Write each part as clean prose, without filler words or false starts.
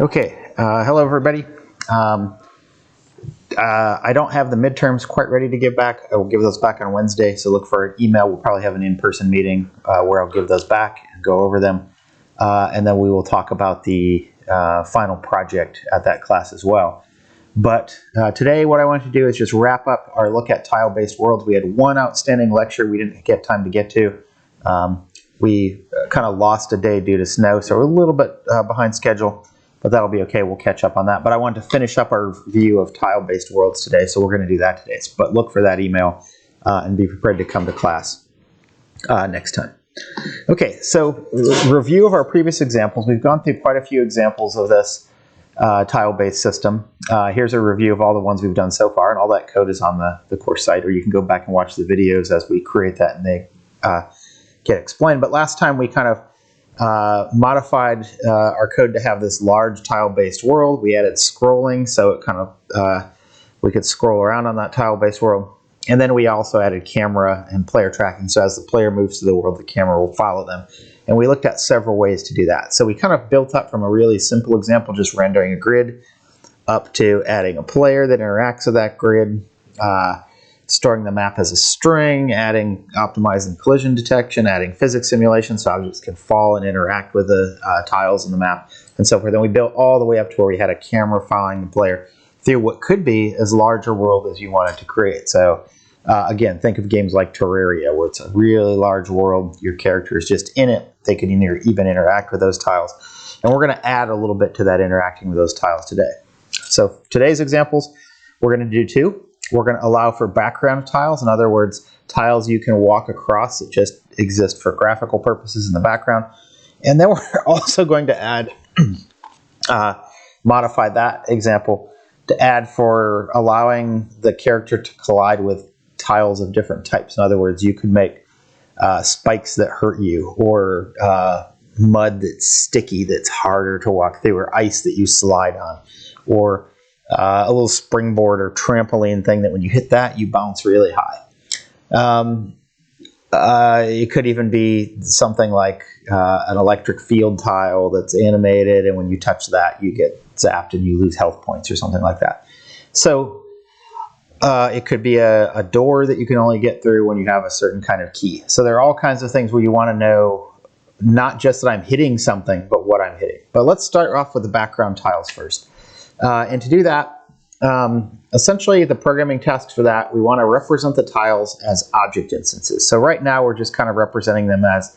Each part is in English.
Okay, hello everybody. I don't have the midterms quite ready to give back. I will give those back on Wednesday, so look for an email. We'll probably have an in-person meeting where I'll give those back and go over them. And then we will talk about the final project at that class as well. But today what I want to do is just wrap up our look at tile-based worlds. We had one outstanding lecture we didn't get time to get to. We kind of lost a day due to snow, so we're a little bit behind schedule. But that'll be okay, we'll catch up on that. But I wanted to finish up our view of tile-based worlds today, so we're going to do that today. But look for that email and be prepared to come to class next time. Okay, so review of our previous examples. We've gone through quite a few examples of this tile-based system. Here's a review of all the ones we've done so far, and all that code is on the course site, or you can go back and watch the videos as we create that and they get explained. But last time we kind of modified our code to have this large tile-based world. We added scrolling, so it kind of we could scroll around on that tile-based world. And then we also added camera and player tracking, so as the player moves to the world, the camera will follow them. And we looked at several ways to do that. So we kind of built up from a really simple example, just rendering a grid, up to adding a player that interacts with that grid, storing the map as a string, optimizing collision detection, adding physics simulation so objects can fall and interact with the tiles in the map, and so forth. Then we built all the way up to where we had a camera following the player through what could be as large a world as you wanted to create. So again, think of games like Terraria, where it's a really large world, your character is just in it, they can even interact with those tiles. And we're going to add a little bit to that interacting with those tiles today. So today's examples, we're going to do two. We're going to allow for background tiles. In other words, tiles you can walk across that just exist for graphical purposes in the background. And then we're also going to add, modify that example to add for allowing the character to collide with tiles of different types. In other words, you could make spikes that hurt you, or mud that's sticky that's harder to walk through, or ice that you slide on, or a little springboard or trampoline thing that when you hit that, you bounce really high. It could even be something like an electric field tile that's animated, and when you touch that, you get zapped and you lose health points or something like that. So it could be a door that you can only get through when you have a certain kind of key. So there are all kinds of things where you want to know not just that I'm hitting something, but what I'm hitting. But let's start off with the background tiles first. And to do that, essentially the programming tasks for that, we want to represent the tiles as object instances. So right now we're just kind of representing them as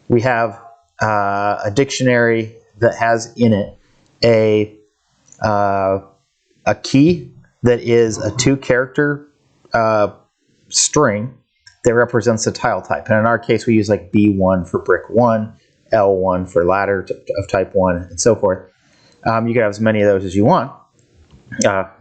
we have a dictionary that has in it a key that is a 2-character string that represents a tile type. And in our case, we use like B1 for brick 1, L1 for ladder of type 1, and so forth. You can have as many of those as you want. Up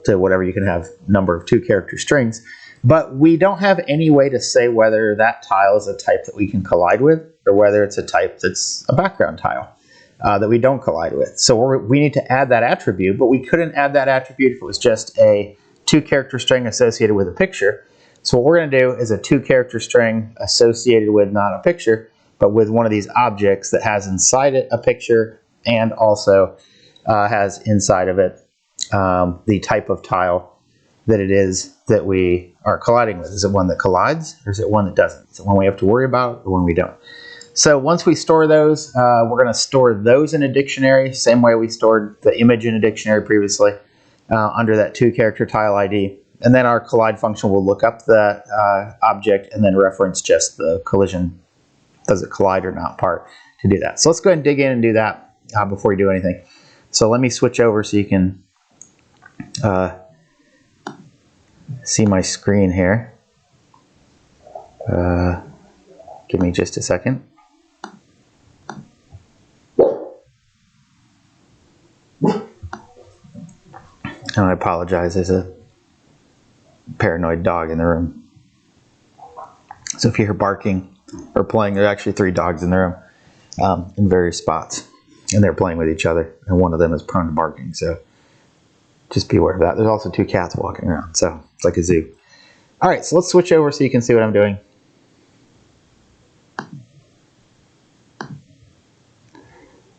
to whatever you can have number of 2-character strings. But we don't have any way to say whether that tile is a type that we can collide with, or whether it's a type that's a background tile that we don't collide with. So we need to add that attribute, but we couldn't add that attribute if it was just a 2-character string associated with a picture. So what we're going to do is a 2-character string associated with not a picture, but with one of these objects that has inside it a picture and also has inside of it the type of tile that it is that we are colliding with. Is it one that collides, or is it one that doesn't? Is it one we have to worry about, or one we don't? So once we store those, we're going to store those in a dictionary, same way we stored the image in a dictionary previously, under that 2-character tile ID. And then our collide function will look up that object and then reference just the collision, does it collide or not part, to do that. So let's go ahead and dig in and do that before we do anything. So let me switch over so you can see my screen here. Give me just a second. And I apologize, there's a paranoid dog in the room. So if you hear barking or playing, there are actually 3 dogs in the room in various spots. And they're playing with each other, and one of them is prone to barking, so just be aware of that. There's also 2 cats walking around, so it's like a zoo. All right, so let's switch over so you can see what I'm doing.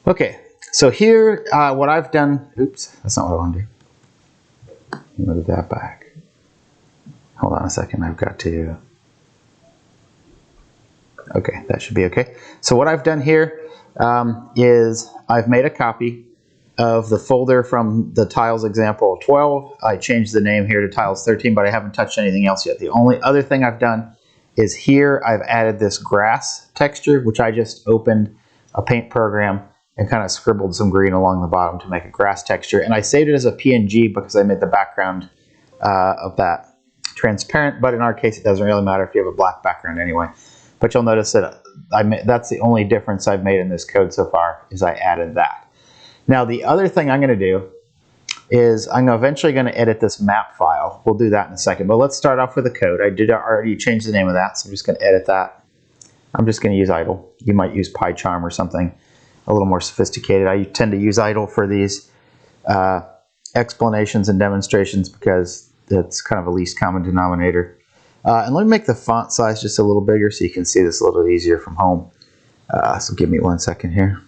Okay, So here, what I've done, oops, that's not what I want to do. Move that back. Hold on a second, I've got to, okay, that should be okay. So what I've done here is I've made a copy of the folder from the tiles example 12. I changed the name here to tiles 13, but I haven't touched anything else yet. The only other thing I've done is here I've added this grass texture, which I just opened a paint program and kind of scribbled some green along the bottom to make a grass texture. And I saved it as a PNG because I made the background of that transparent, but in our case it doesn't really matter if you have a black background anyway. But you'll notice that that's the only difference I've made in this code so far, is I added that. Now the other thing I'm going to do is I'm eventually going to edit this map file. We'll do that in a second, but let's start off with the code. I did already change the name of that, so I'm just going to edit that. I'm just going to use idle. You might use PyCharm or something a little more sophisticated. I tend to use idle for these explanations and demonstrations because it's kind of a least common denominator. And let me make the font size just a little bigger so you can see this a little easier from home. So give me 1 second here.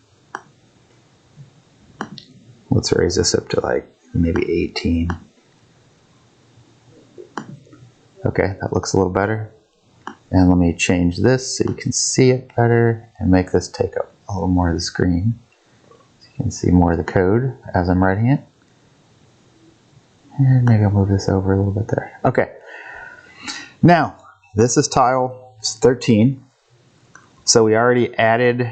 Let's raise this up to like maybe 18. Okay, that looks a little better. And let me change this so you can see it better and make this take up a little more of the screen so you can see more of the code as I'm writing it. And maybe I'll move this over a little bit there. Okay. Now, this is tile 13. So we already added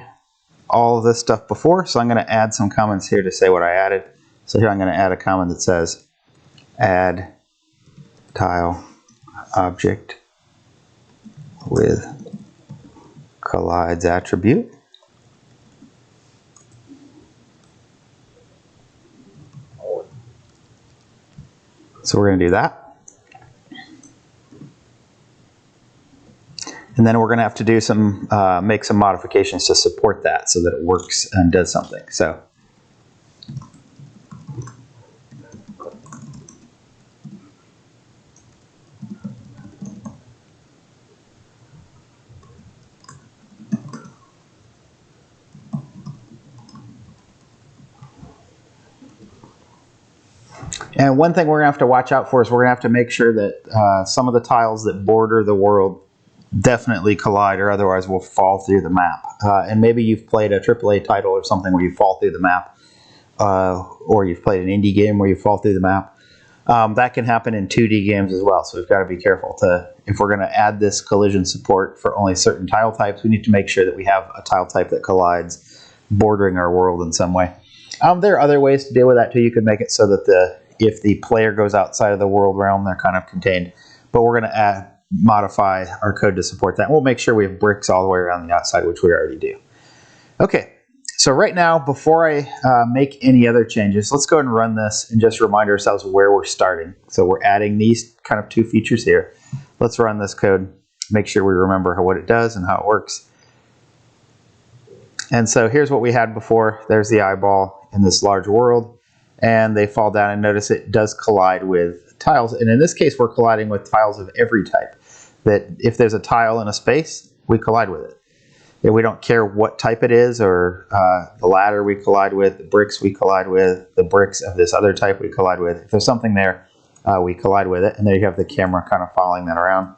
all of this stuff before, so I'm going to add some comments here to say what I added. So here I'm going to add a comment that says add tile object with collides attribute. So we're going to do that. And then we're going to have to do some, make some modifications to support that so that it works and does something. So, and one thing we're going to have to watch out for is we're going to have to make sure that some of the tiles that border the world definitely collide, or otherwise we'll fall through the map. And maybe you've played a AAA title or something where you fall through the map, or you've played an indie game where you fall through the map. That can happen in 2D games as well, so we've got to be careful. If we're going to add this collision support for only certain tile types, we need to make sure that we have a tile type that collides, bordering our world in some way. There are other ways to deal with that too. You can make it so that if the player goes outside of the world realm, they're kind of contained. But we're going to modify our code to support that. We'll make sure we have bricks all the way around the outside, which we already do. Okay, so right now, before I make any other changes, let's go ahead and run this and just remind ourselves where we're starting. So we're adding these kind of two features here. Let's run this code, make sure we remember what it does and how it works. And so here's what we had before. There's the eyeball in this large world, and they fall down, and notice it does collide with tiles. And in this case, we're colliding with tiles of every type. That if there's a tile in a space, we collide with it. And we don't care what type it is, or the ladder we collide with, the bricks we collide with, the bricks of this other type we collide with. If there's something there, we collide with it. And there you have the camera kind of following that around.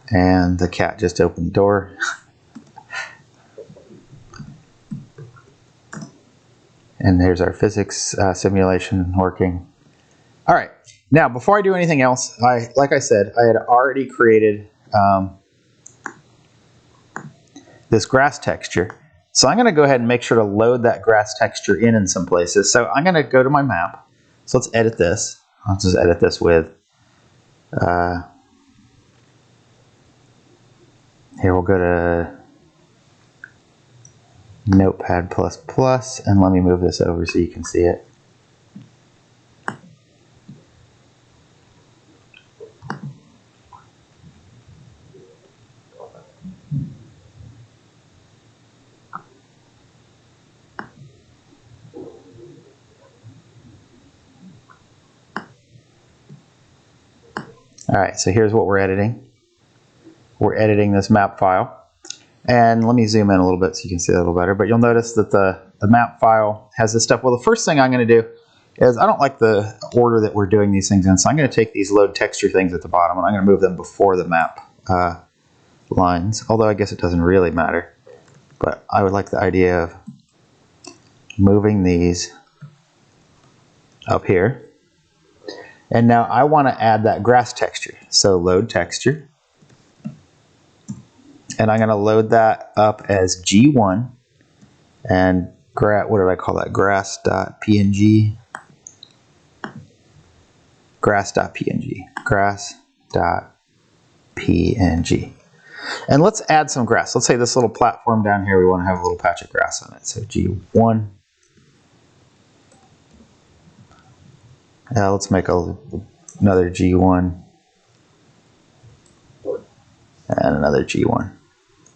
And the cat just opened the door. And there's our physics simulation working. All right. Now, before I do anything else, like I said, I had already created this grass texture. So I'm going to go ahead and make sure to load that grass texture in some places. So I'm going to go to my map. So let's edit this. I'll just edit this with, here we'll go to Notepad++, and let me move this over so you can see it. All right, so here's what we're editing. We're editing this map file. And let me zoom in a little bit so you can see it a little better. But you'll notice that the map file has this stuff. Well, the first thing I'm going to do is, I don't like the order that we're doing these things in, so I'm going to take these load texture things at the bottom and I'm going to move them before the map lines, although I guess it doesn't really matter. But I would like the idea of moving these up here. And now I want to add that grass texture. So load texture. And I'm going to load that up as G1 and what did I call that? Grass.png. Grass.png. Grass.png. And let's add some grass. Let's say this little platform down here, we want to have a little patch of grass on it. So G1. Let's make another G1 and another G1.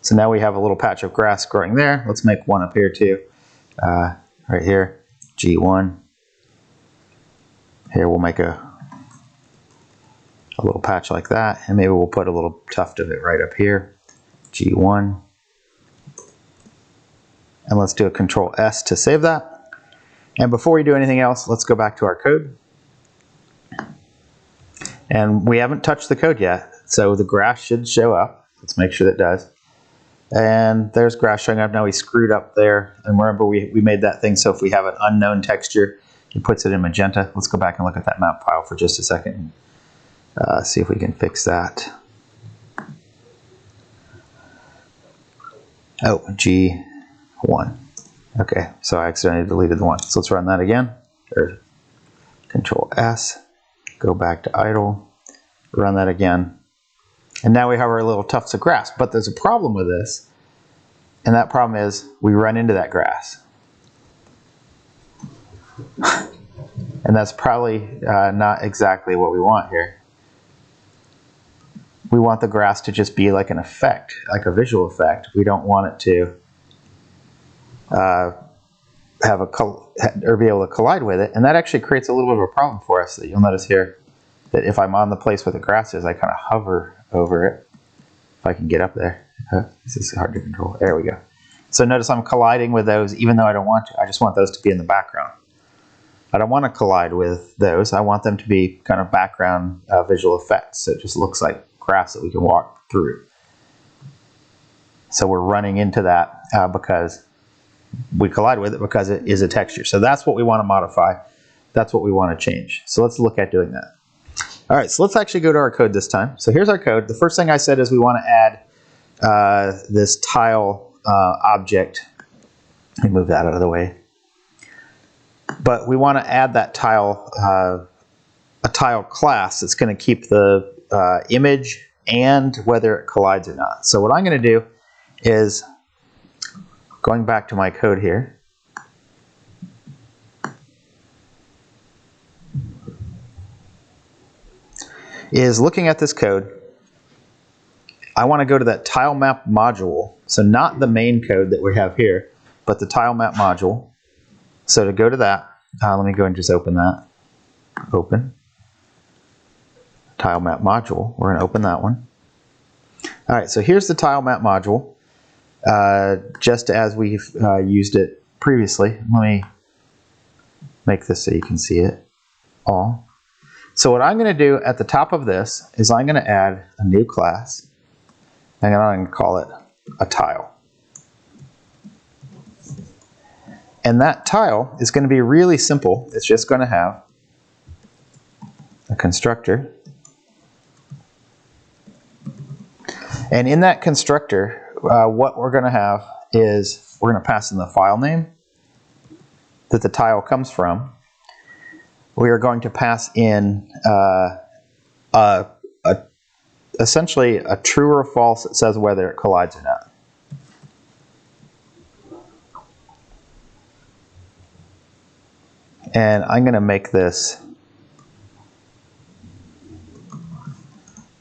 So now we have a little patch of grass growing there. Let's make one up here too. Right here, G1. Here we'll make a little patch like that, and maybe we'll put a little tuft of it right up here, G1. And let's do a Control S to save that. And before we do anything else, let's go back to our code. And we haven't touched the code yet, so the grass should show up. Let's make sure that it does. And there's grass showing up. Now we screwed up there. And remember, we made that thing so if we have an unknown texture, it puts it in magenta. Let's go back and look at that map file for just a second. See if we can fix that. Oh, G1. Okay, so I accidentally deleted the one. So let's run that again. Or Control S. Go back to idle, run that again. And now we have our little tufts of grass. But there's a problem with this. And that problem is we run into that grass. And that's probably not exactly what we want here. We want the grass to just be like an effect, like a visual effect. We don't want it to be able to collide with it, and that actually creates a little bit of a problem for us. That you'll notice here that if I'm on the place where the grass is, I kind of hover over it. If I can get up there, this is hard to control. There we go. So notice I'm colliding with those, even though I don't want to. I just want those to be in the background. I don't want to collide with those. I want them to be kind of background visual effects. So it just looks like grass that we can walk through. So we're running into that because we collide with it because it is a texture. So that's what we want to modify. That's what we want to change. So let's look at doing that. All right, so let's actually go to our code this time. So here's our code. The first thing I said is we want to add this tile object. Let me move that out of the way. But we want to add that tile, a tile class that's going to keep the image and whether it collides or not. So what I'm going to do is, going back to my code here, is looking at this code. I want to go to that tile map module. So not the main code that we have here, but the tile map module. So to go to that, let me go and just open that. Open. Tile map module. We're going to open that one. All right, so here's the tile map module, just as we've used it previously. Let me make this so you can see it all. So what I'm going to do at the top of this is I'm going to add a new class, and I'm going to call it a tile. And that tile is going to be really simple. It's just going to have a constructor. And in that constructor, what we're going to have is we're going to pass in the file name that the tile comes from. We are going to pass in essentially a true or false that says whether it collides or not. And I'm going to make this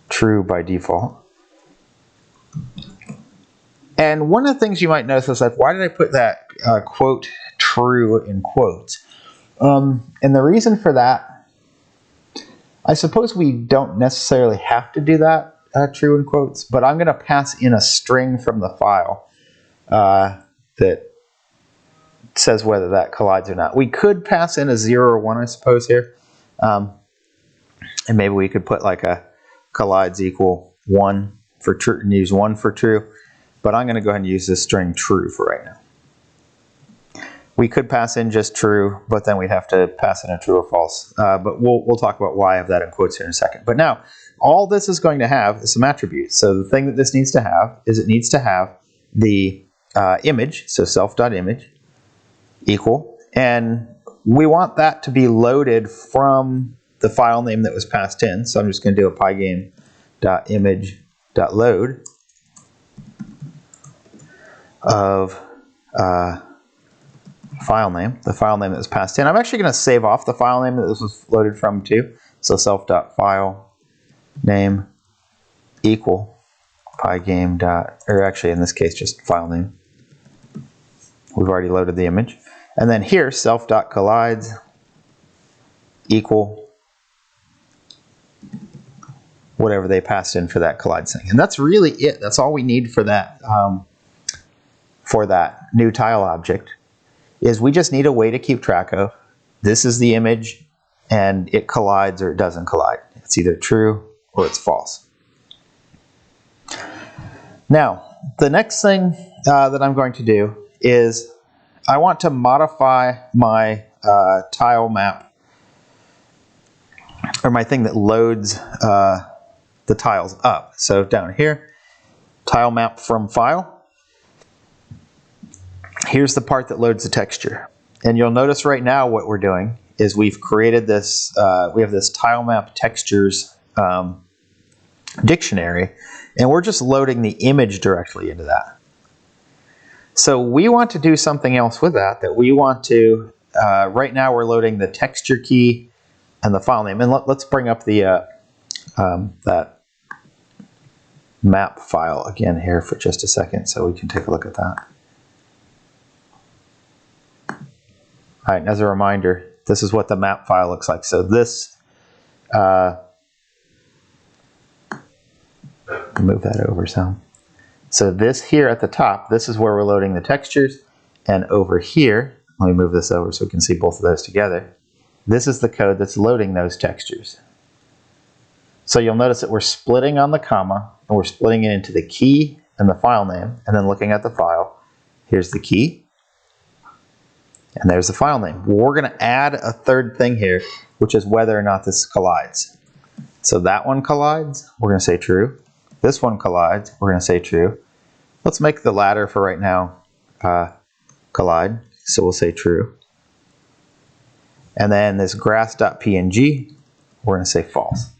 true by default. And one of the things you might notice is like, why did I put that quote true in quotes? And the reason for that, I suppose we don't necessarily have to do that true in quotes, but I'm going to pass in a string from the file that says whether that collides or not. We could pass in a 0 or 1, I suppose, here. And maybe we could put like a collides equal 1 for true and use 1 for true. But I'm going to go ahead and use this string true for right now. We could pass in just true, but then we'd have to pass in a true or false. But we'll talk about why I have that in quotes here in a second. But now, all this is going to have is some attributes. So the thing that this needs to have is it needs to have the image, so self.image, equal. And we want that to be loaded from the file name that was passed in. So I'm just going to do a pygame.image.load of file name, the file name that was passed in. I'm actually going to save off the file name that this was loaded from too. So self.file name equal pygame. Or actually in this case just file name. We've already loaded the image. And then here self.collides equal whatever they passed in for that collides thing. And that's really it. That's all we need for that new tile object. Is we just need a way to keep track of this is the image and it collides or it doesn't collide. It's either true or it's false. Now, the next thing that I'm going to do is I want to modify my tile map, or my thing that loads the tiles up. So down here, tile map from file. Here's the part that loads the texture. And you'll notice right now what we're doing is we've created this, we have this tile map textures dictionary, and we're just loading the image directly into that. So we want to do something else with that we want to, right now we're loading the texture key and the file name. And let's bring up the that map file again here for just a second so we can take a look at that. All right, as a reminder, this is what the map file looks like. So this, move that over some. So this here at the top, this is where we're loading the textures. And over here, let me move this over so we can see both of those together. This is the code that's loading those textures. So you'll notice that we're splitting on the comma, and we're splitting it into the key and the file name, and then looking at the file. Here's the key. And there's the file name. Well, we're going to add a third thing here, which is whether or not this collides. So that one collides, we're going to say true. This one collides, we're going to say true. Let's make the latter for right now collide, so we'll say true. And then this grass.png, we're going to say false.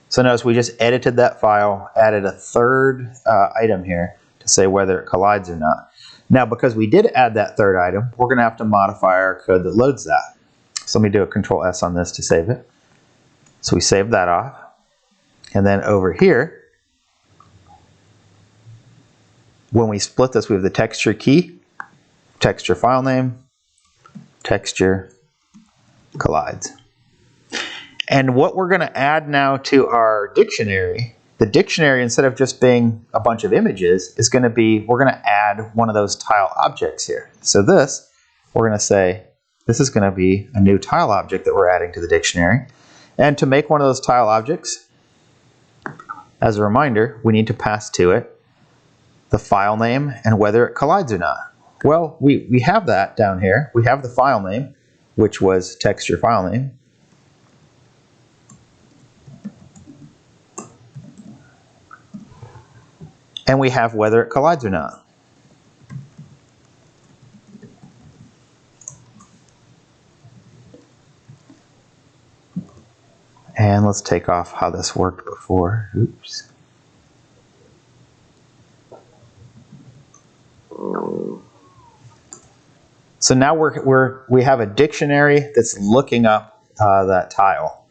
So notice we just edited that file, added a third item here to say whether it collides or not. Now, because we did add that third item, we're going to have to modify our code that loads that. So let me do a Control S on this to save it. So we save that off. And then over here, when we split this, we have the texture key, texture file name, texture collides. And what we're going to add now to our dictionary, the dictionary, instead of just being a bunch of images, is going to be, we're going to add one of those tile objects here. So this, we're going to say, this is going to be a new tile object that we're adding to the dictionary. And to make one of those tile objects, as a reminder, we need to pass to it the file name and whether it collides or not. Well, we have that down here. We have the file name, which was texture file name. And we have whether it collides or not. And let's take off how this worked before. Oops. So now we have a dictionary that's looking up that tile.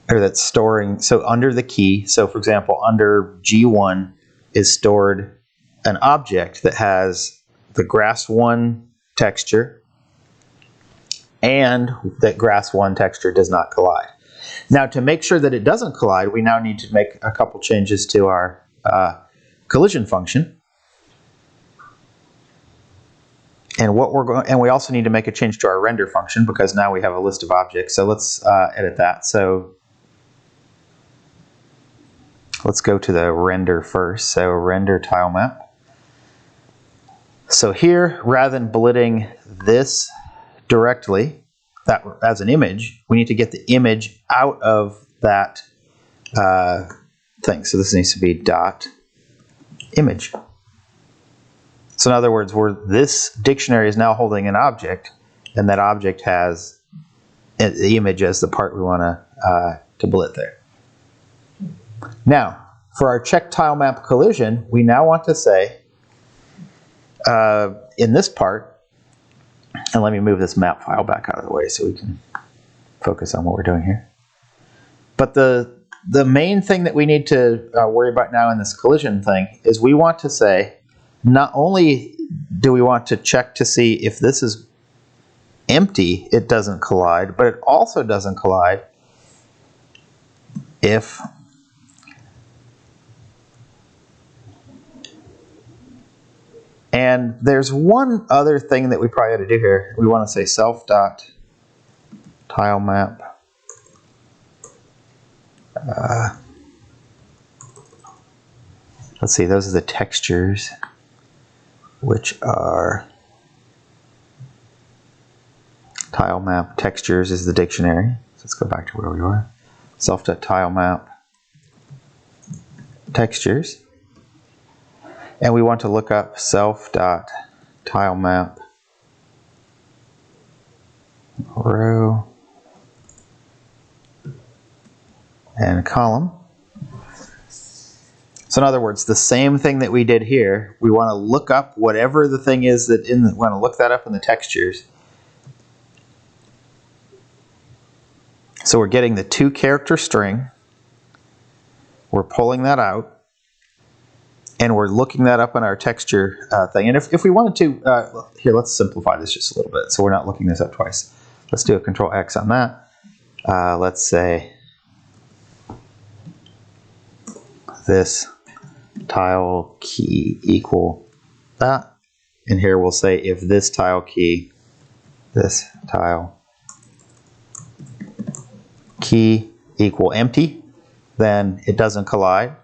Or that's storing, so under the key, so for example, under G1 is stored an object that has the grass1 texture and that grass1 texture does not collide. Now, to make sure that it doesn't collide, we now need to make a couple changes to our collision function. And what we're going, and we also need to make a change to our render function because now we have a list of objects. So let's edit that. So let's go to the render first. So render tile map. So here, rather than blitting this directly, that as an image, we need to get the image out of that thing. So this needs to be dot image. So in other words, this dictionary is now holding an object, and that object has the image as the part we want to blit there. Now, for our check tile map collision, we now want to say in this part, and let me move this map file back out of the way so we can focus on what we're doing here. But the main thing that we need to worry about now in this collision thing is we want to say, not only do we want to check to see if this is empty, it doesn't collide, but it also doesn't collide if and there's one other thing that we probably ought to do here. We want to say self dot tile map let's see, those are the textures, which are tile map textures is the dictionary. So let's go back to where we were. Self.tile map textures. And we want to look up self.tile map row and column. So in other words, the same thing that we did here, we want to look up whatever the thing is that we want to look that up in the textures. So we're getting the 2-character string, we're pulling that out, and we're looking that up in our texture thing. And if we wanted to, here, let's simplify this just a little bit so we're not looking this up twice. Let's do a Control X on that. Let's say this tile key equal that, and here we'll say if this tile key equal empty, then it doesn't collide.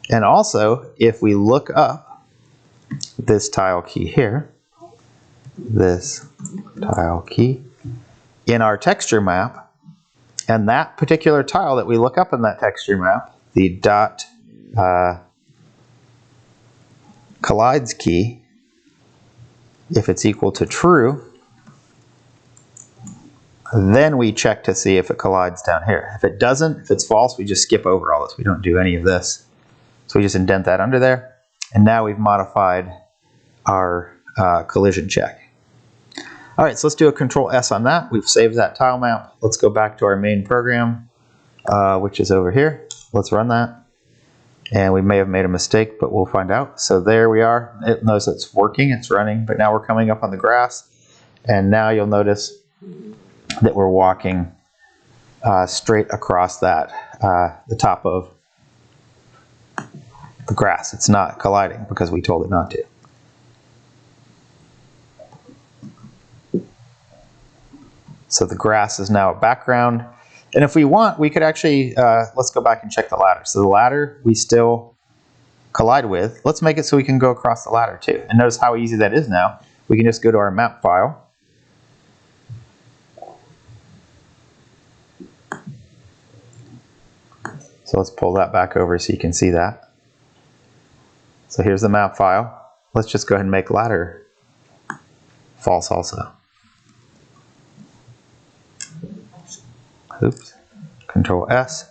And also, if we look up this tile key here, this tile key in our texture map, and that particular tile that we look up in that texture map, the dot collides key, if it's equal to true, then we check to see if it collides down here. If it doesn't, if it's false, we just skip over all this. We don't do any of this. So we just indent that under there. And now we've modified our collision check. All right, so let's do a Control S on that. We've saved that tile map. Let's go back to our main program, which is over here. Let's run that. And we may have made a mistake, but we'll find out. So there we are. It knows it's working, it's running, but now we're coming up on the grass. And now you'll notice that we're walking straight across that, the top of the grass. It's not colliding because we told it not to. So the grass is now a background. And if we want, we could actually, let's go back and check the ladder. So the ladder we still collide with. Let's make it so we can go across the ladder too. And notice how easy that is now. We can just go to our map file. So let's pull that back over so you can see that. So here's the map file. Let's just go ahead and make ladder false also. Oops. Control S.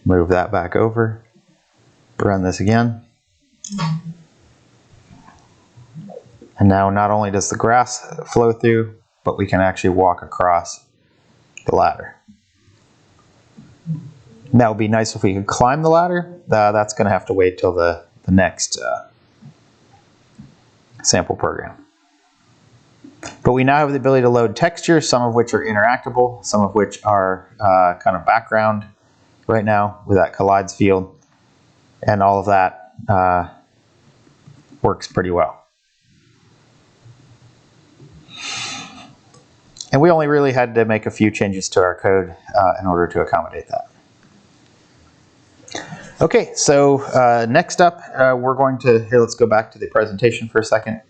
Move that back over. Run this again. And now not only does the grass flow through, but we can actually walk across the ladder. That would be nice if we could climb the ladder. That's going to have to wait till the next sample program. But we now have the ability to load textures, some of which are interactable, some of which are kind of background right now with that collides field. And all of that works pretty well. And we only really had to make a few changes to our code in order to accommodate that. Okay, so next up, we're going to, here, let's go back to the presentation for a second.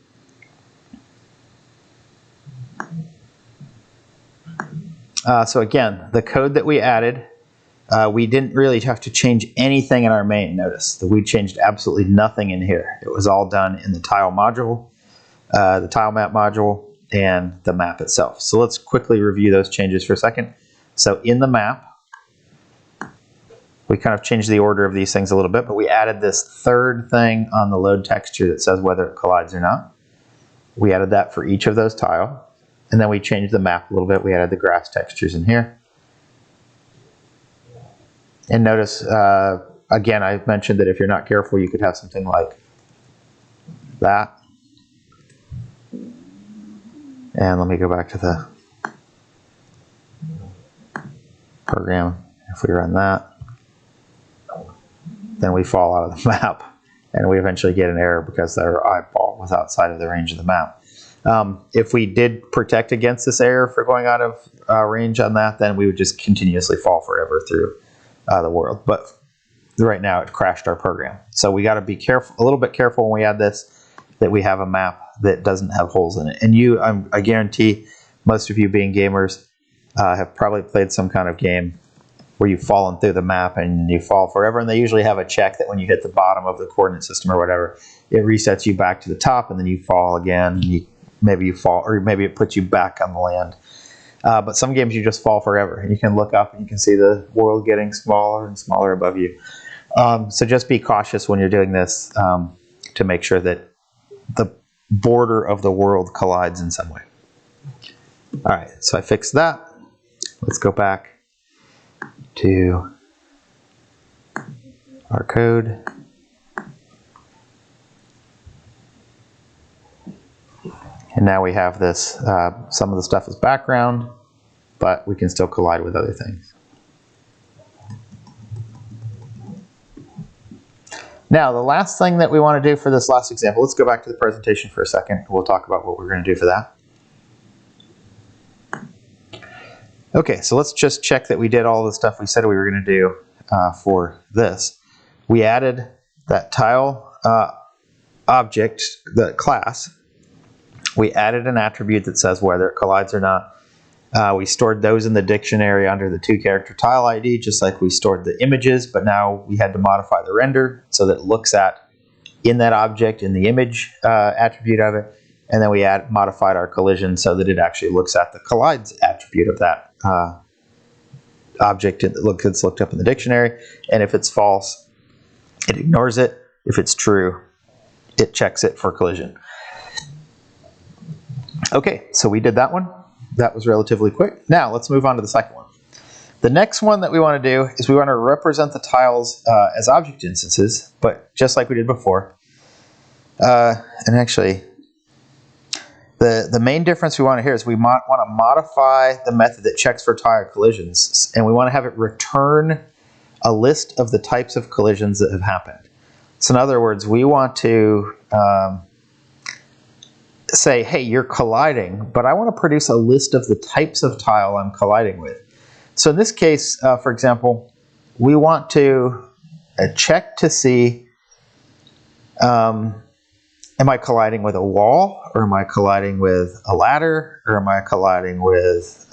So again, the code that we added, we didn't really have to change anything in our main. Notice that we changed absolutely nothing in here. It was all done in the tile module, the tile map module, and the map itself. So let's quickly review those changes for a second. So in the map, we kind of changed the order of these things a little bit, but we added this third thing on the load texture that says whether it collides or not. We added that for each of those tile. And then we changed the map a little bit. We added the grass textures in here. And notice, again, I mentioned that if you're not careful, you could have something like that. And let me go back to the program. If we run that, then we fall out of the map. And we eventually get an error because our eyeball was outside of the range of the map. If we did protect against this error for going out of range on that, then we would just continuously fall forever through the world. But right now it crashed our program. So we got to be careful, a little bit careful when we add this, that we have a map that doesn't have holes in it. And I guarantee most of you being gamers have probably played some kind of game where you've fallen through the map and you fall forever. And they usually have a check that when you hit the bottom of the coordinate system or whatever, it resets you back to the top and then you fall again. And maybe you fall, or maybe it puts you back on the land. But some games you just fall forever, and you can look up and you can see the world getting smaller and smaller above you. So just be cautious when you're doing this to make sure that the border of the world collides in some way. All right, so I fixed that. Let's go back to our code. And now we have this, some of the stuff is background, but we can still collide with other things. Now, the last thing that we want to do for this last example, let's go back to the presentation for a second. We'll talk about what we're going to do for that. Okay, so let's just check that we did all the stuff we said we were going to do for this. We added that tile object, the class. We added an attribute that says whether it collides or not. We stored those in the dictionary under the 2-character tile ID, just like we stored the images, but now we had to modify the render so that it looks at in that object in the image attribute of it. And then we modified our collision so that it actually looks at the collides attribute of that object that's looked up in the dictionary. And if it's false, it ignores it. If it's true, it checks it for collision. Okay, so we did that one. That was relatively quick. Now let's move on to the second one. The next one that we want to do is we want to represent the tiles as object instances, but just like we did before. And actually, the main difference we want to hear is we want to modify the method that checks for tile collisions, and we want to have it return a list of the types of collisions that have happened. So in other words, we want to say, hey, you're colliding, but I want to produce a list of the types of tile I'm colliding with. So in this case, for example, we want to check to see, am I colliding with a wall, or am I colliding with a ladder, or am I colliding with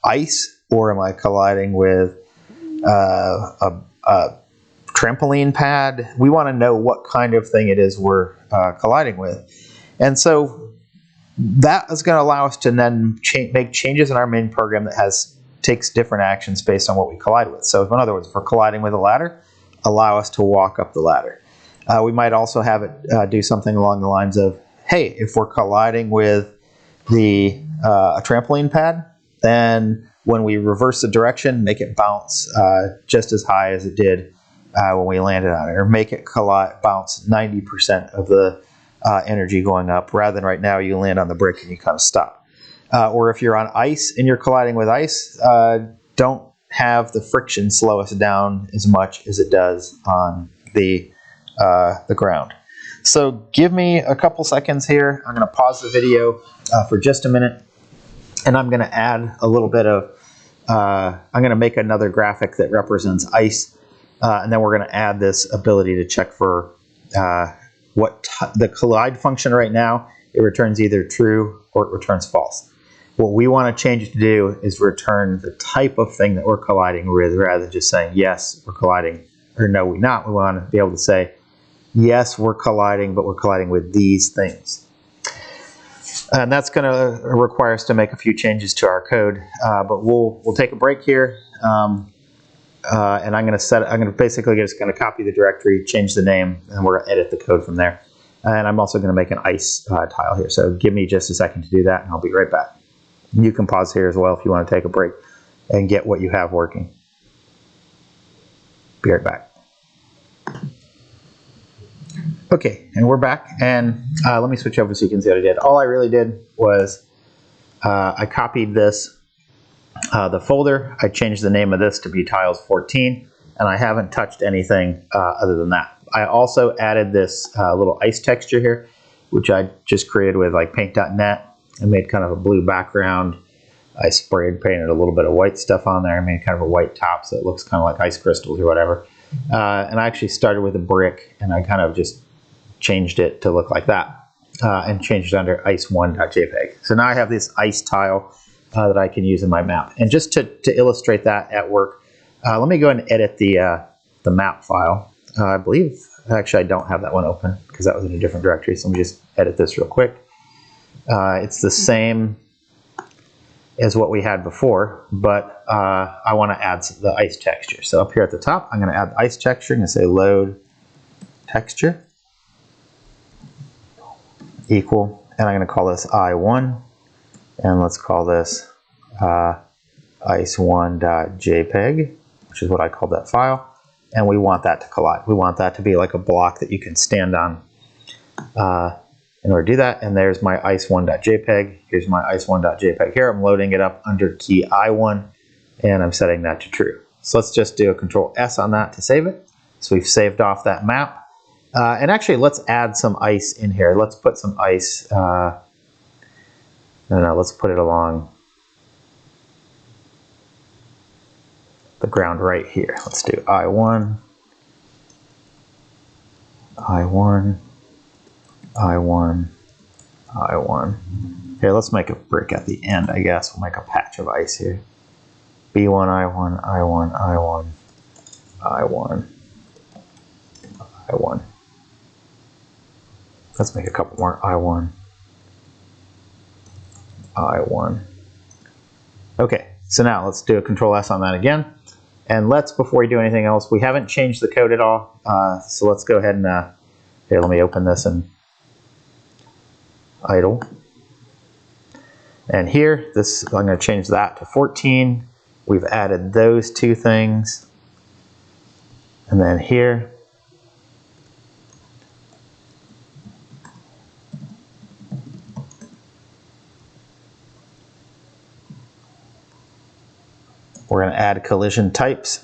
ice, or am I colliding with a trampoline pad? We want to know what kind of thing it is we're colliding with. And so that is going to allow us to then make changes in our main program that takes different actions based on what we collide with. So in other words, if we're colliding with a ladder, allow us to walk up the ladder. We might also have it do something along the lines of, hey, if we're colliding with a trampoline pad, then when we reverse the direction, make it bounce just as high as it did when we landed on it, or make it bounce 90% of the energy going up, rather than right now you land on the brick and you kind of stop. Or if you're on ice and you're colliding with ice, don't have the friction slow us down as much as it does on the ground. So give me a couple seconds here. I'm going to pause the video for just a minute, And I'm going to add a little bit of, I'm going to make another graphic that represents ice. And then we're going to add this ability to check for the collide function right now. It returns either true or it returns false. What we want to change it to do is return the type of thing that we're colliding with, rather than just saying, yes, we're colliding, or no, we're not. We want to be able to say, yes, we're colliding, but we're colliding with these things. And that's going to require us to make a few changes to our code, but we'll take a break here. And I'm going to basically just going to copy the directory, change the name, and we're going to edit the code from there. And I'm also going to make an ice tile here. So give me just a second to do that, and I'll be right back. You can pause here as well if you want to take a break and get what you have working. Be right back. Okay, and we're back, and let me switch over so you can see what I did. All I really did was I copied this, the folder. I changed the name of this to be tiles 14, and I haven't touched anything other than that. I also added this little ice texture here, which I just created with like paint.net. I made kind of a blue background. I sprayed painted a little bit of white stuff on there. I made kind of a white top so it looks kind of like ice crystals or whatever. And I actually started with a brick, and I kind of just changed it to look like that, and changed it under ice1.jpg. So now I have this ice tile that I can use in my map. And just to illustrate that at work, let me go ahead and edit the map file. I believe, actually I don't have that one open because that was in a different directory, so let me just edit this real quick. It's the same as what we had before, but I want to add the ice texture. So up here at the top, I'm going to add the ice texture. I'm going to say load texture equal, and I'm going to call this I1, and let's call this ice1.jpg, which is what I called that file, and we want that to collide. We want that to be like a block that you can stand on in order to do that. And there's my ice1.jpg. Here's my ice1.jpg here. I'm loading it up under key I1, and I'm setting that to true. So let's just do a Control S on that to save it. So we've saved off that map. And actually, let's add some ice in here. Let's put some ice, let's put it along the ground right here. Let's do I1, I1, I1, I1. Here, let's make a brick at the end, I guess. We'll make a patch of ice here. B1, I1, I1, I1, I1, I1. Let's make a couple more. I1, I1. Okay, so now let's do a Control S on that again. And let's, before we do anything else, we haven't changed the code at all. So let's go ahead and, here, let me open this and idle. And here, this, I'm going to change that to 14. We've added those two things. And then here, we're going to add collision types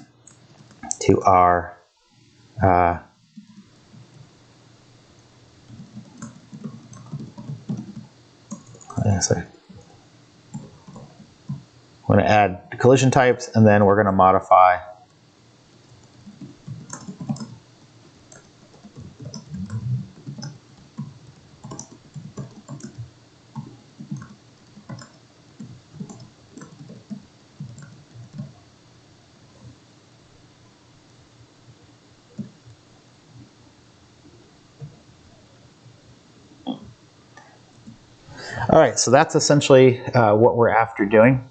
to our we're going to add collision types, and then we're going to modify all right, so that's essentially what we're after doing.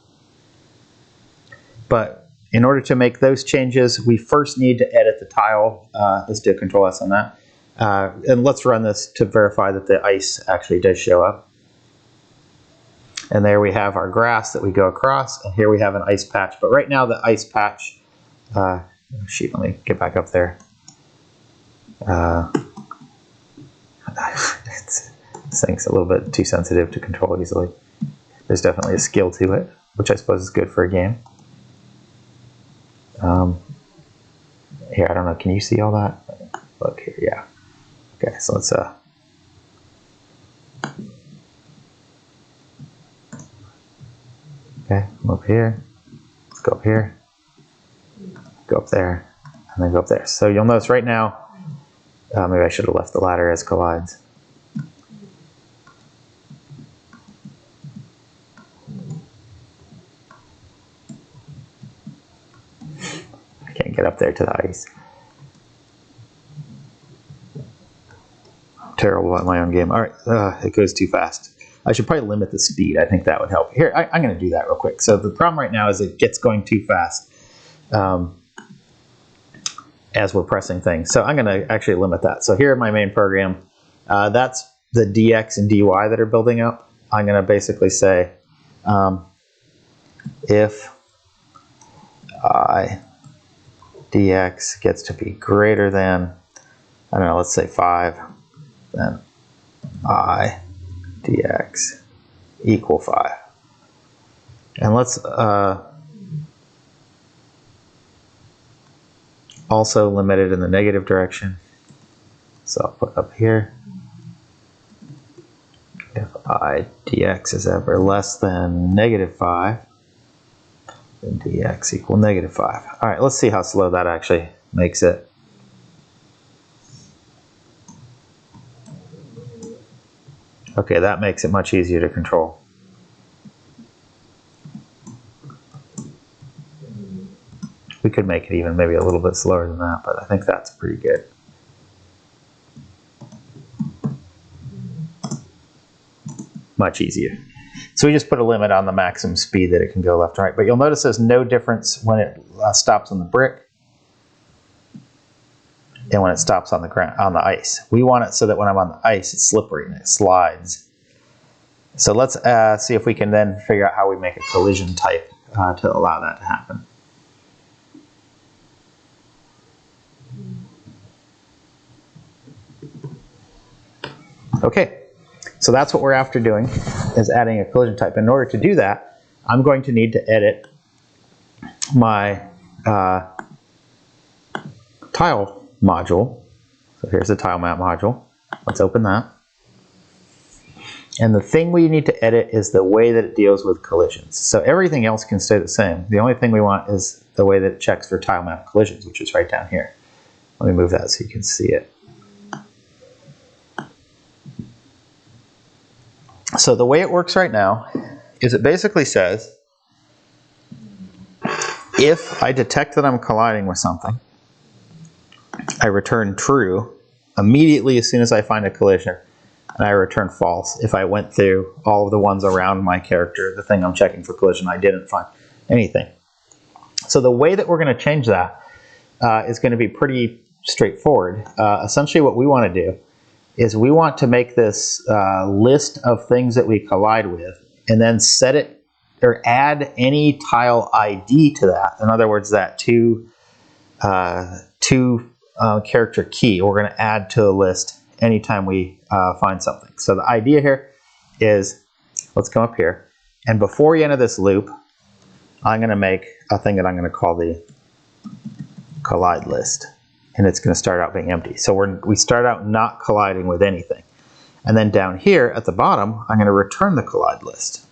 But in order to make those changes, we first need to edit the tile. Let's do a Control S on that. And let's run this to verify that the ice actually does show up. And there we have our grass that we go across, and here we have an ice patch. But right now the ice patch, shoot, let me get back up there. This thing's a little bit too sensitive to control easily. There's definitely a skill to it, which I suppose is good for a game. Here, I don't know, can you see all that? Look here, yeah. Okay, so let's Okay, come over here. Let's go up here. Go up there, and then go up there. So you'll notice right now, maybe I should have left the ladder as collides. I can't get up there to the ice. I'm terrible at my own game. All right, it goes too fast. I should probably limit the speed. I think that would help. Here, I'm going to do that real quick. So the problem right now is it gets going too fast as we're pressing things. So I'm going to actually limit that. So here in my main program, that's the dx and dy that are building up. I'm going to basically say if I dx gets to be greater than, I don't know, let's say 5, then I dx equal 5. And let's also limit it in the negative direction. So I'll put up here, if I dx is ever less than -5, then dx equal -5. All right, let's see how slow that actually makes it. Okay, that makes it much easier to control. We could make it even maybe a little bit slower than that, but I think that's pretty good. Much easier. So we just put a limit on the maximum speed that it can go left and right. But you'll notice there's no difference when it stops on the brick and when it stops on the ground, on the ice. We want it so that when I'm on the ice, it's slippery and it slides. So let's see if we can then figure out how we make a collision type to allow that to happen. Okay, so that's what we're after doing, is adding a collision type. In order to do that, I'm going to need to edit my tile module. So here's the tile map module. Let's open that. And the thing we need to edit is the way that it deals with collisions. So everything else can stay the same. The only thing we want is the way that it checks for tile map collisions, which is right down here. Let me move that so you can see it. So the way it works right now is it basically says, if I detect that I'm colliding with something, I return true immediately as soon as I find a collision, and I return false if I went through all of the ones around my character, the thing I'm checking for collision, I didn't find anything. So the way that we're going to change that is going to be pretty straightforward. Essentially what we want to do is we want to make this list of things that we collide with and then set it or add any tile ID to that. In other words, that two character key we're going to add to a list anytime we find something. So the idea here is, let's come up here, and before we enter this loop, I'm going to make a thing that I'm going to call the collide list, and it's going to start out being empty. So we start out not colliding with anything, and then down here at the bottom, I'm going to return the collide list.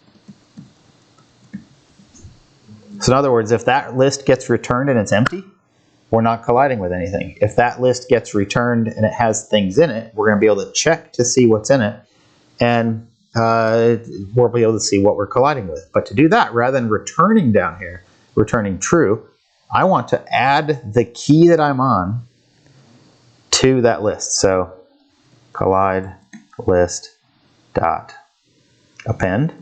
So in other words, if that list gets returned and it's empty, we're not colliding with anything. If that list gets returned and it has things in it, we're going to be able to check to see what's in it, and we'll be able to see what we're colliding with. But to do that, rather than returning down here, returning true, I want to add the key that I'm on to that list. So collide list dot append.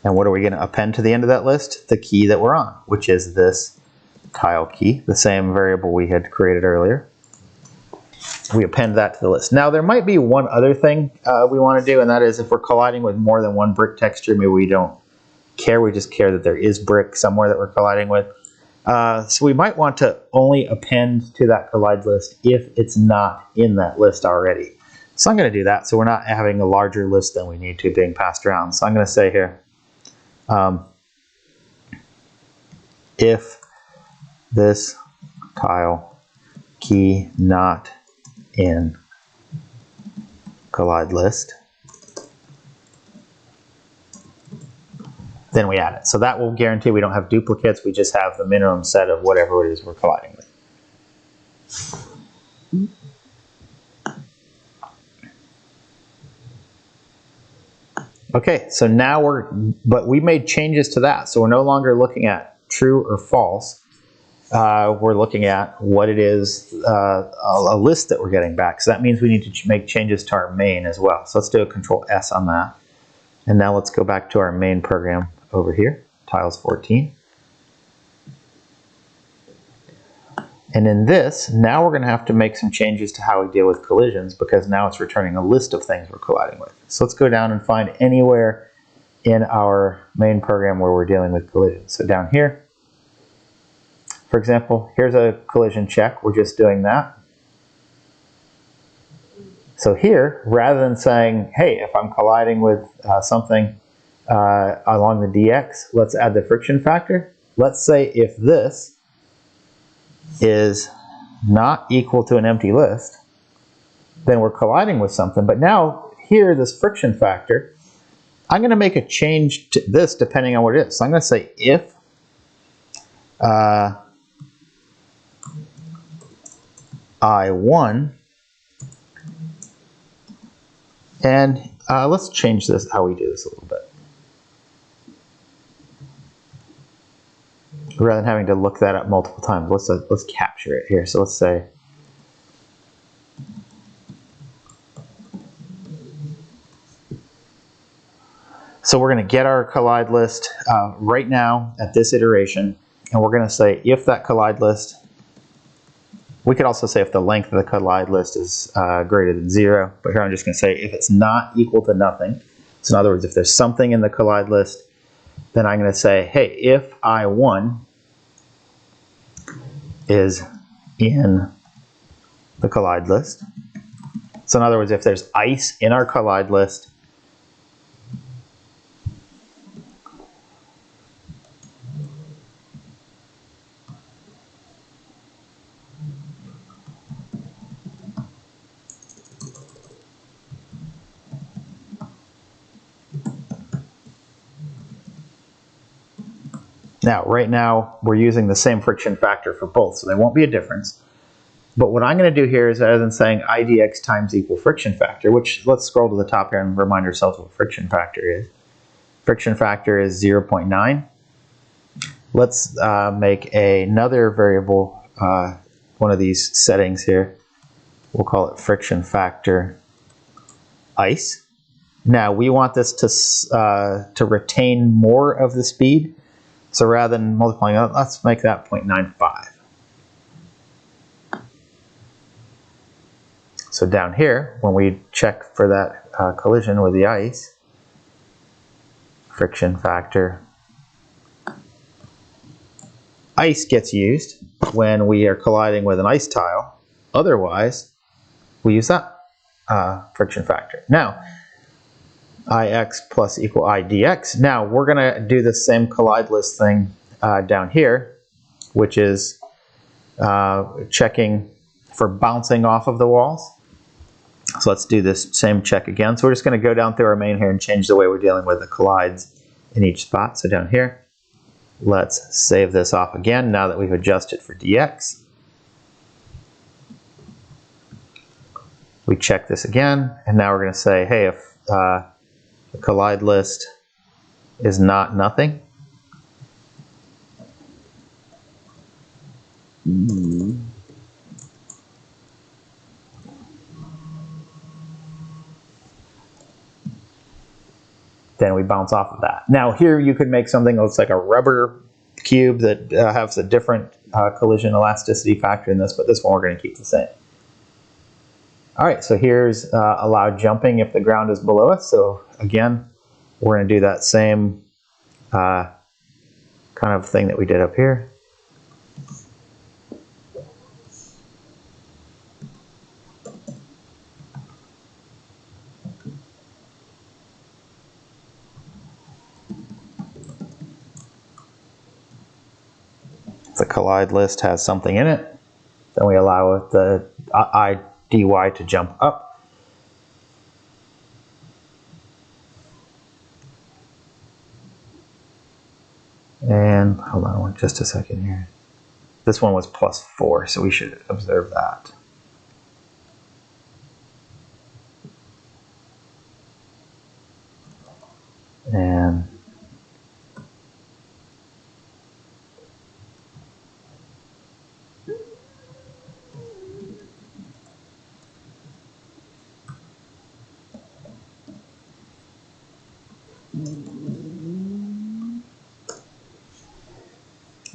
And what are we going to append to the end of that list? The key that we're on, which is this tile key, the same variable we had created earlier. We append that to the list. Now there might be one other thing we want to do, and that is if we're colliding with more than one brick texture, maybe we don't care, we just care that there is brick somewhere that we're colliding with. So we might want to only append to that collide list if it's not in that list already. So I'm going to do that so we're not having a larger list than we need to being passed around. So I'm going to say here, if this tile key not in collide list, then we add it. So that will guarantee we don't have duplicates. We just have the minimum set of whatever it is we're colliding with. Okay, so now but we made changes to that. So we're no longer looking at true or false. We're looking at what it is, a list that we're getting back. So that means we need to make changes to our main as well. So let's do a Control S on that. And now let's go back to our main program over here, tiles 14. And in this, now we're going to have to make some changes to how we deal with collisions, because now it's returning a list of things we're colliding with. So let's go down and find anywhere in our main program where we're dealing with collisions. So down here, for example, here's a collision check. We're just doing that. So here, rather than saying, hey, if I'm colliding with something along the DX, let's add the friction factor. Let's say if this is not equal to an empty list, then we're colliding with something. But now here, this friction factor, I'm going to make a change to this depending on what it is. So I'm going to say if I1, and let's change this, how we do this a little bit. Rather than having to look that up multiple times, let's capture it here. So let's say we're going to get our collide list right now at this iteration, and we're going to say if that collide list, we could also say if the length of the collide list is greater than 0, but here I'm just going to say if it's not equal to nothing. So in other words, if there's something in the collide list, then I'm going to say, hey, if I1 is in the collide list. So in other words, if there's ice in our collide list, now, right now, we're using the same friction factor for both, so there won't be a difference. But what I'm going to do here is, rather than saying IDX times equal friction factor, which let's scroll to the top here and remind ourselves what friction factor is. Friction factor is 0.9. Let's make another variable, one of these settings here. We'll call it friction factor ice. Now, we want this to retain more of the speed. So rather than multiplying out, let's make that 0.95. So down here, when we check for that collision with the ice, friction factor ice gets used when we are colliding with an ice tile. Otherwise, we use that friction factor. Now, IX plus equal IDX. Now we're going to do the same collide list thing down here, which is checking for bouncing off of the walls. So let's do this same check again. So we're just going to go down through our main here and change the way we're dealing with the collides in each spot. So down here, let's save this off again now that we've adjusted for DX. We check this again, and now we're going to say, hey, if the collide list is not nothing, then we bounce off of that. Now here you could make something that looks like a rubber cube that has a different collision elasticity factor in this, but this one we're going to keep the same. All right, so here's allow jumping if the ground is below us. So again, we're going to do that same kind of thing that we did up here. The collide list has something in it, then we allow the IDY to jump up. And hold on just a second here. This one was +4, so we should observe that. And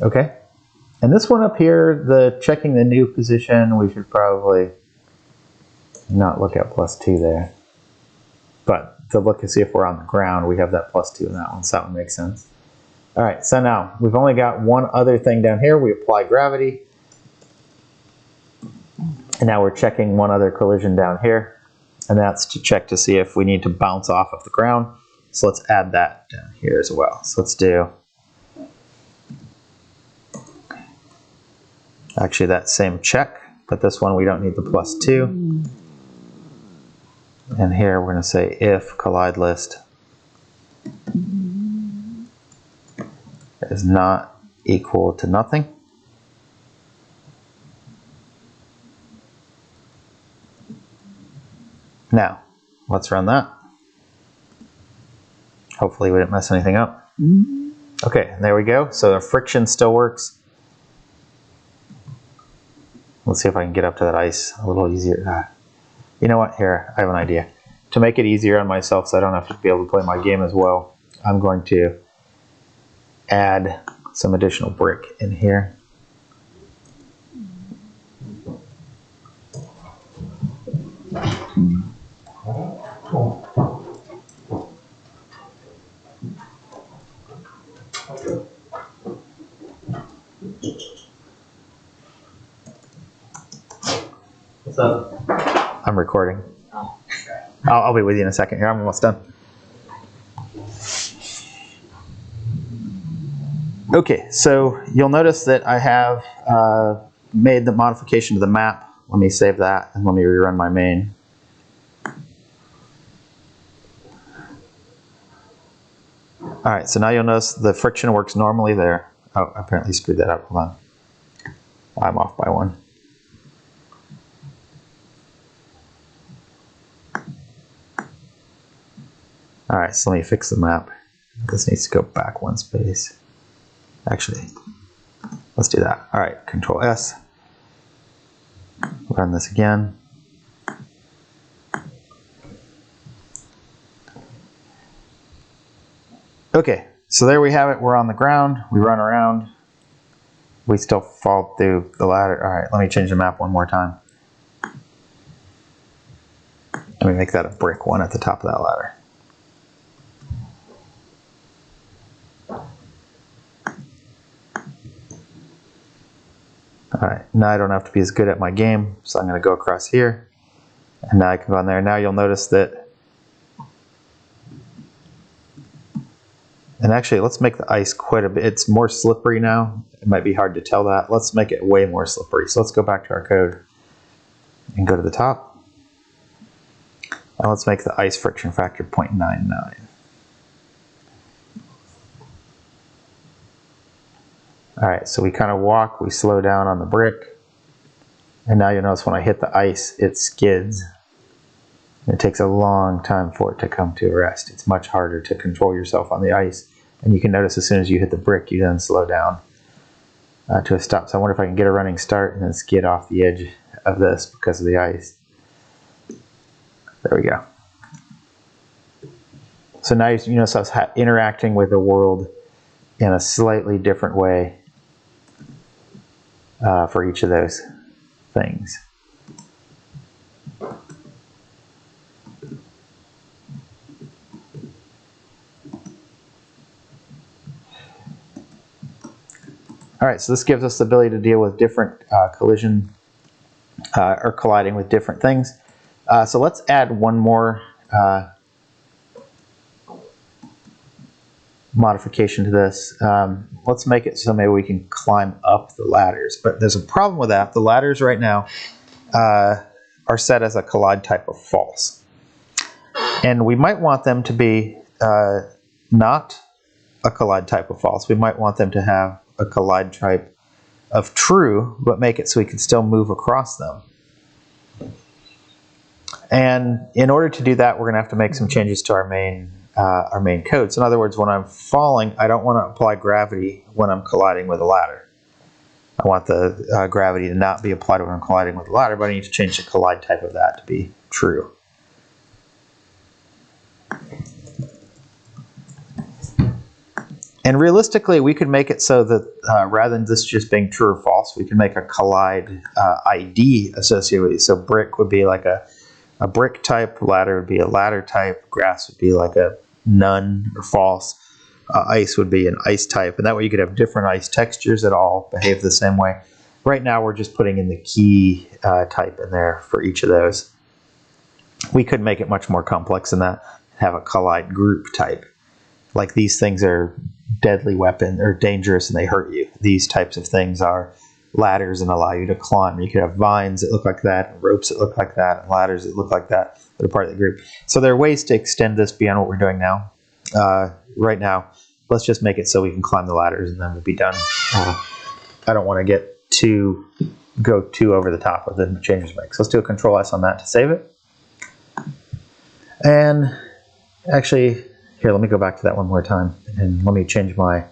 okay. And this one up here, the checking the new position, we should probably not look at +2 there. But to look and see if we're on the ground, we have that +2 in that one, so that one makes sense. All right, so now we've only got one other thing down here. We apply gravity. And now we're checking one other collision down here. And that's to check to see if we need to bounce off of the ground. So let's add that down here as well. So let's do actually that same check, but this one we don't need the +2. And here we're going to say if collide list is not equal to nothing. Now, let's run that. Hopefully we didn't mess anything up. Okay, there we go. So the friction still works. Let's see if I can get up to that ice a little easier. You know what? Here, I have an idea. To make it easier on myself so I don't have to be able to play my game as well, I'm going to add some additional brick in here. What's up? I'm recording. Oh, okay. I'll be with you in a second here. I'm almost done. Okay, so you'll notice that I have made the modification to the map. Let me save that and let me rerun my main. All right, so now you'll notice the friction works normally there. Oh, I apparently screwed that up. Hold on. I'm off by 1. All right, so let me fix the map. This needs to go back 1 space. Actually, let's do that. All right, Control S. Run this again. Okay, so there we have it. We're on the ground. We run around. We still fall through the ladder. All right, let me change the map one more time. Let me make that a brick one at the top of that ladder. All right, now I don't have to be as good at my game, so I'm going to go across here. And now I can go on there. Now you'll notice that. And actually, let's make the ice quite a bit. It's more slippery now. It might be hard to tell that. Let's make it way more slippery. So let's go back to our code and go to the top. And let's make the ice friction factor 0.99. All right, so we kind of walk, we slow down on the brick. And now you'll notice when I hit the ice, it skids. It takes a long time for it to come to a rest. It's much harder to control yourself on the ice. And you can notice as soon as you hit the brick, you then slow down to a stop. So I wonder if I can get a running start and then skid off the edge of this because of the ice. There we go. So now you notice I was interacting with the world in a slightly different way for each of those things. All right, so this gives us the ability to deal with different collision or colliding with different things. So let's add one more modification to this. Let's make it so maybe we can climb up the ladders. But there's a problem with that. The ladders right now are set as a collide type of false. And we might want them to be not a collide type of false. We might want them to have a collide type of true, but make it so we can still move across them. And in order to do that, we're going to have to make some changes to our main code. So in other words, when I'm falling, I don't want to apply gravity when I'm colliding with a ladder. I want the gravity to not be applied when I'm colliding with a ladder, but I need to change the collide type of that to be true. And realistically, we could make it so that rather than this just being true or false, we can make a collide ID associated with it. So brick would be like a brick type, ladder would be a ladder type, grass would be like a none or false, ice would be an ice type, and that way you could have different ice textures that all behave the same way. Right now we're just putting in the key type in there for each of those. We could make it much more complex than that, have a collide group type. Like these things are deadly weapon or dangerous and they hurt you. These types of things are ladders and allow you to climb. You could have vines that look like that, and ropes that look like that, and ladders that look like that are part of the group. So there are ways to extend this beyond what we're doing now. Right now, let's just make it so we can climb the ladders and then we'll be done. I don't want to go too over the top of the changes we make. So let's do a Control S on that to save it. And actually, here, let me go back to that one more time and let me change my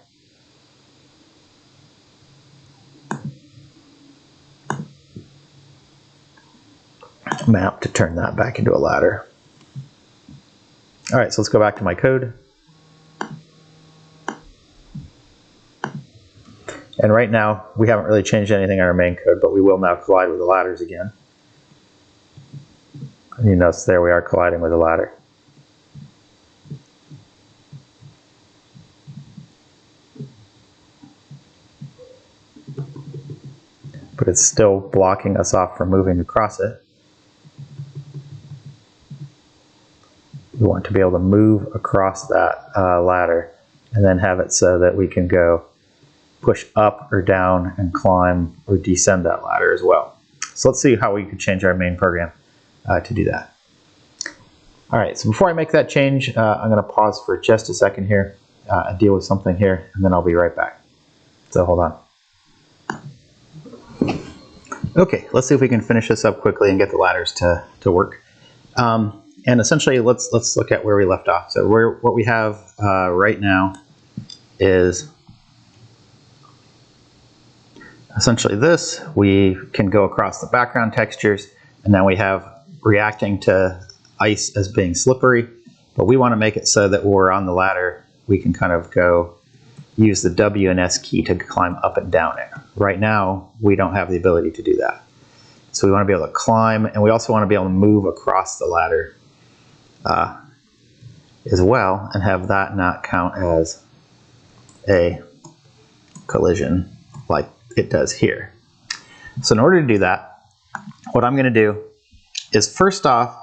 map to turn that back into a ladder. All right, so let's go back to my code. And right now, we haven't really changed anything in our main code, but we will now collide with the ladders again. And you notice there we are colliding with a ladder. But it's still blocking us off from moving across it. We want to be able to move across that ladder and then have it so that we can go push up or down and climb or descend that ladder as well. So let's see how we could change our main program to do that. All right, so before I make that change, I'm going to pause for just a second here and deal with something here, and then I'll be right back. So hold on. Okay, let's see if we can finish this up quickly and get the ladders to work. And essentially, let's look at where we left off. So what we have right now is essentially this. We can go across the background textures, and then we have reacting to ice as being slippery. But we want to make it so that when we're on the ladder, we can kind of go use the W and S key to climb up and down it. Right now, we don't have the ability to do that. So we want to be able to climb, and we also want to be able to move across the ladder as well, and have that not count as a collision like it does here. So in order to do that, what I'm going to do is first off,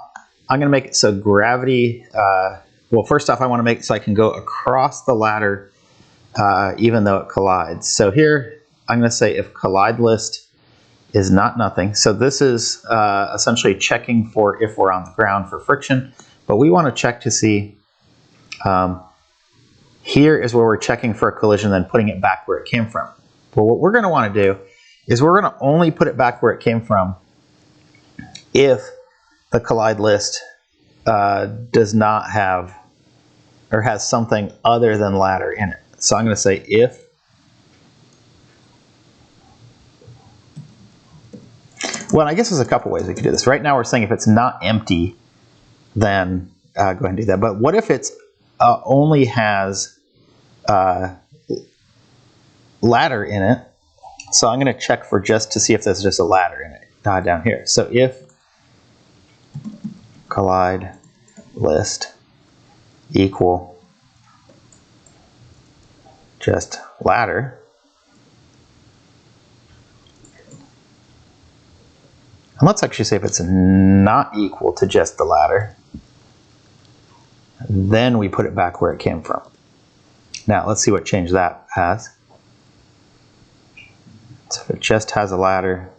I'm going to make it so gravity, well, first off, I want to make it so I can go across the ladder even though it collides. So here, I'm going to say if collide list is not nothing. So this is essentially checking for if we're on the ground for friction, but we want to check to see, here is where we're checking for a collision, then putting it back where it came from. Well, what we're going to want to do is we're going to only put it back where it came from if the collide list does not have or has something other than ladder in it. So I'm going to say if well, I guess there's a couple ways we could do this. Right now we're saying if it's not empty, then go ahead and do that. But what if it's only has ladder in it? So I'm going to check for just to see if there's just a ladder in it down here. So if collide list equal just ladder, and let's actually say if it's not equal to just the ladder, then we put it back where it came from. Now let's see what change that has. So if it just has a ladder,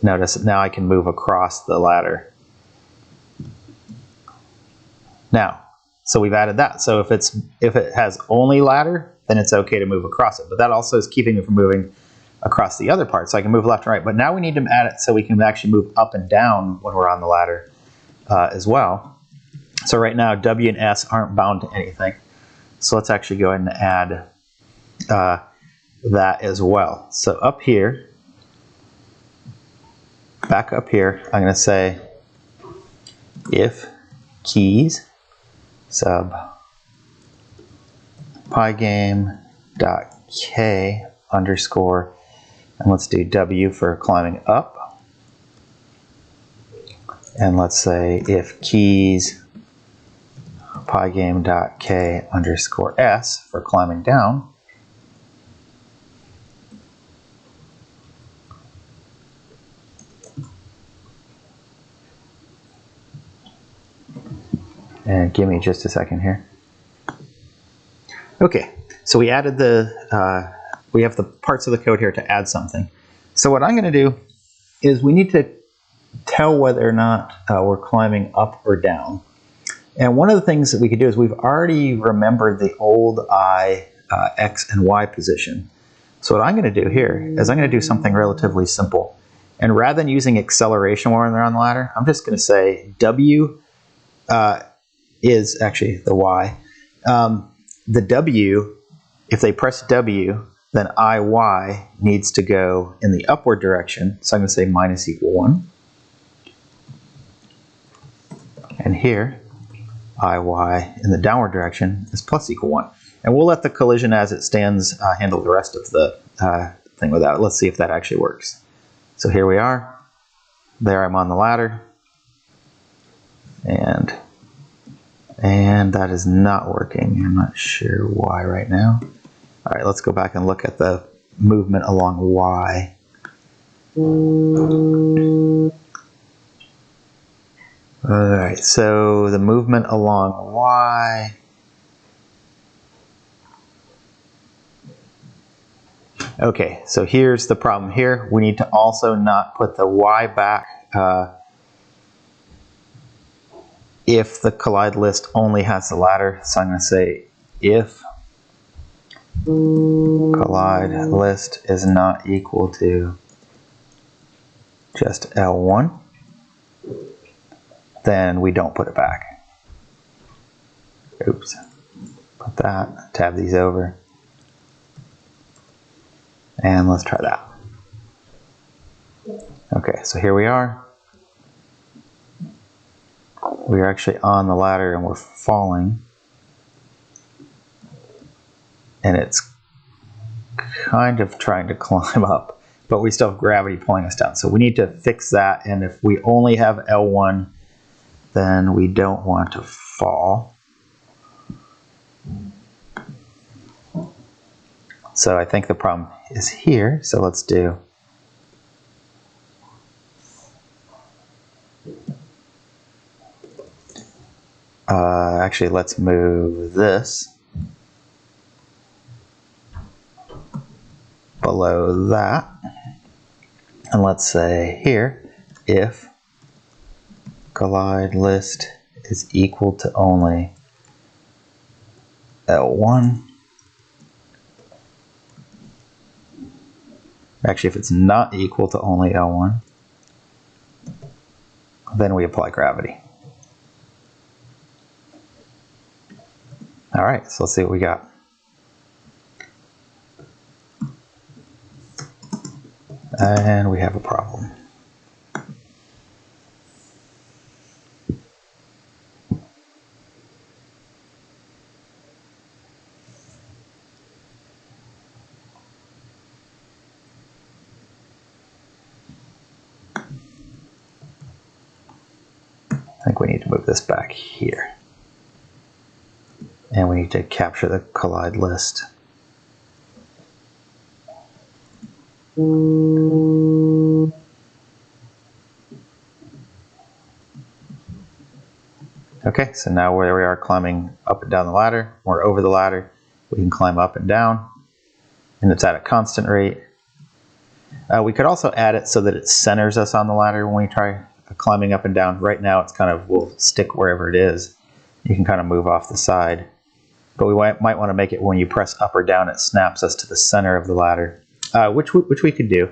notice now I can move across the ladder. Now, So we've added that. So if it has only ladder, then it's okay to move across it. But that also is keeping me from moving across the other part. So I can move left and right. But now we need to add it so we can actually move up and down when we're on the ladder as well. So right now W and S aren't bound to anything. So let's actually go ahead and add that as well. So up here, back up here, I'm going to say if keys sub pygame.k underscore, and let's do W for climbing up, and let's say if keys pygame.k underscore s for climbing down, and give me just a second here. Okay, so we added we have the parts of the code here to add something. So what I'm going to do is we need to tell whether or not we're climbing up or down. And one of the things that we could do is we've already remembered the old I, X, and Y position. So what I'm going to do here is I'm going to do something relatively simple. And rather than using acceleration when they're on the ladder, I'm just going to say W is actually the Y. The W, if they press W, then IY needs to go in the upward direction. So I'm going to say minus equal 1. And here, IY in the downward direction is plus equal 1. And we'll let the collision as it stands handle the rest of the thing with that. Let's see if that actually works. So here we are. There I'm on the ladder. And that is not working. I'm not sure why right now. All right, let's go back and look at the movement along Y. All right, so the movement along Y. Okay, so here's the problem here. We need to also not put the Y back if the collide list only has the ladder. So I'm going to say if collide list is not equal to just L1, then we don't put it back. Oops. Put that, tab these over. And let's try that. Okay, so here we are. We're actually on the ladder and we're falling. And it's kind of trying to climb up, but we still have gravity pulling us down. So we need to fix that. And if we only have L1, then we don't want to fall. So I think the problem is here. So let's do actually, let's move this below that. And let's say here, if collide list is equal to only L1. Actually, if it's not equal to only L1, then we apply gravity. All right, so let's see what we got. And we have a problem. I think we need to move this back here. And we need to capture the collide list. Okay, so now where we are climbing up and down the ladder, or over the ladder, we can climb up and down, and it's at a constant rate. We could also add it so that it centers us on the ladder when we try climbing up and down. Right now it's kind of, we'll stick wherever it is. You can kind of move off the side. But we might want to make it when you press up or down, it snaps us to the center of the ladder, which we could do.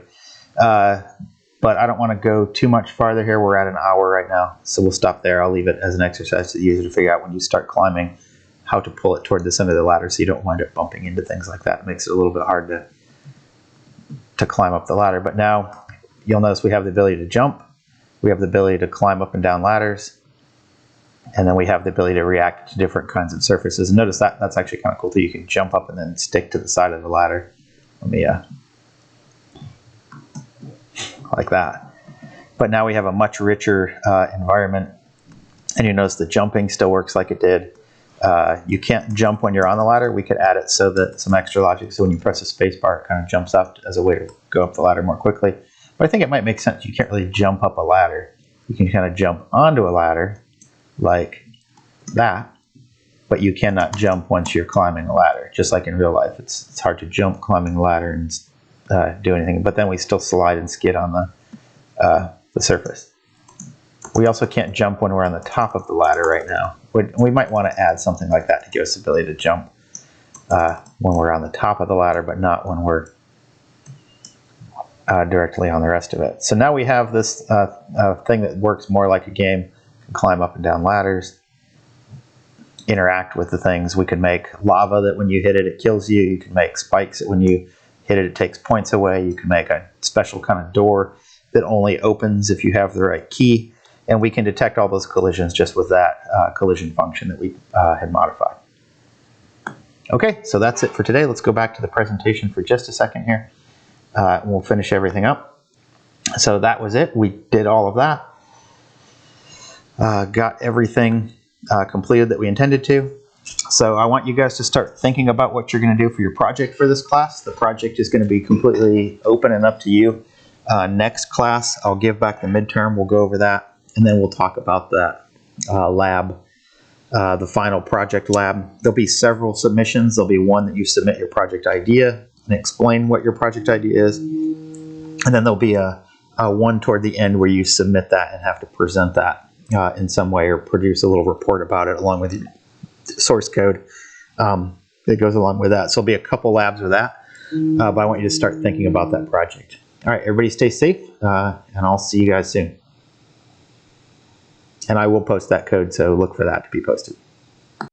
But I don't want to go too much farther here. We're at an hour right now, so we'll stop there. I'll leave it as an exercise to the user to figure out when you start climbing how to pull it toward the center of the ladder so you don't wind up bumping into things like that. It makes it a little bit hard to climb up the ladder. But now you'll notice we have the ability to jump. We have the ability to climb up and down ladders. And then we have the ability to react to different kinds of surfaces. And notice that's actually kind of cool too. You can jump up and then stick to the side of the ladder. Let me, like that. But now we have a much richer environment. And you notice the jumping still works like it did. You can't jump when you're on the ladder. We could add it so that some extra logic. So when you press the space bar, it kind of jumps up as a way to go up the ladder more quickly. But I think it might make sense. You can't really jump up a ladder. You can kind of jump onto a ladder like that, but you cannot jump once you're climbing a ladder. Just like in real life, it's hard to jump climbing a ladder and do anything. But then we still slide and skid on the surface. We also can't jump when we're on the top of the ladder right now. We might want to add something like that to give us the ability to jump when we're on the top of the ladder, but not when we're directly on the rest of it. So now we have this thing that works more like a game. You can climb up and down ladders, interact with the things. We can make lava that when you hit it, it kills you. You can make spikes that when you hit it, it takes points away. You can make a special kind of door that only opens if you have the right key. And we can detect all those collisions just with that collision function that we had modified. Okay, so that's it for today. Let's go back to the presentation for just a second here. And we'll finish everything up. So that was it. We did all of that. Got everything completed that we intended to. So I want you guys to start thinking about what you're going to do for your project for this class. The project is going to be completely open and up to you. Next class, I'll give back the midterm. We'll go over that. And then we'll talk about that lab, the final project lab. There'll be several submissions. There'll be one that you submit your project idea and explain what your project idea is. And then there'll be a one toward the end where you submit that and have to present that in some way or produce a little report about it along with your source code that goes along with that. So there'll be a couple labs with that, but I want you to start thinking about that project. All right, everybody stay safe, and I'll see you guys soon. And I will post that code, so look for that to be posted.